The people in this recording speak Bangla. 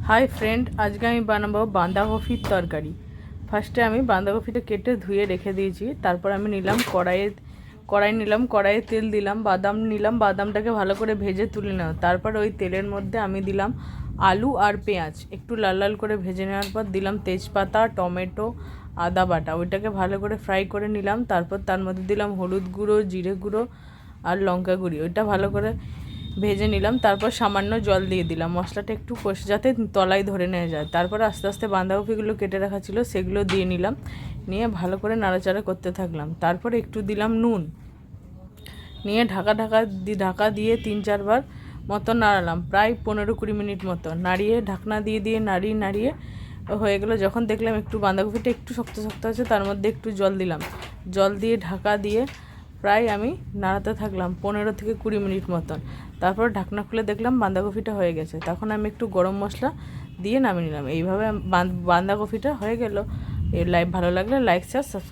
হাই ফ্রেন্ড, আজকে আমি বানাবো বাঁধাকপির তরকারি। ফার্স্টে আমি বাঁধাকপিটা কেটে ধুয়ে রেখে দিয়েছি। তারপর আমি নিলাম কড়াইয়ে তেল দিলাম, বাদাম নিলাম, বাদামটাকে ভালো করে ভেজে তুলে নেওয়া। তারপর ওই তেলের মধ্যে আমি দিলাম আলু আর পেঁয়াজ, একটু লাল লাল করে ভেজে নেওয়ার পর দিলাম তেজপাতা, টমেটো, আদা বাটা, ওইটাকে ভালো করে ফ্রাই করে নিলাম। তারপর তার মধ্যে দিলাম হলুদ গুঁড়ো, জিরে গুঁড়ো আর লঙ্কা গুঁড়ি, ওইটা ভালো করে ভেজে নিলাম। তারপর সামান্য জল দিয়ে দিলাম, মশলাটা একটু কষে যাতে তলায় ধরে নেওয়া যায়। তারপর আস্তে আস্তে বাঁধাকপিগুলো কেটে রাখা ছিল সেগুলো দিয়ে নিলাম, নিয়ে ভালো করে নাড়াচাড়া করতে থাকলাম। তারপর একটু দিলাম নুন, নিয়ে ঢাকা দিয়ে 3-4 বার মতো নাড়ালাম, প্রায় 15-20 মিনিট মতো নাড়িয়ে ঢাকনা দিয়ে নাড়িয়ে হয়ে গেলো। যখন দেখলাম একটু বাঁধাকপিটা একটু শক্ত শক্ত আছে, তার মধ্যে একটু জল দিলাম, জল দিয়ে ঢাকা দিয়ে প্রায় আমি নাড়াতে থাকলাম 15-20 মিনিট মতন। তারপর ঢাকনা খুলে দেখলাম বাঁধাকপিটা হয়ে গেছে। তখন আমি একটু গরম মশলা দিয়ে নামিয়ে নিলাম। এইভাবে বাঁধাকপিটা হয়ে গেল। ভালো লাগলে লাইক শেয়ার সাবস্ক্রাইব।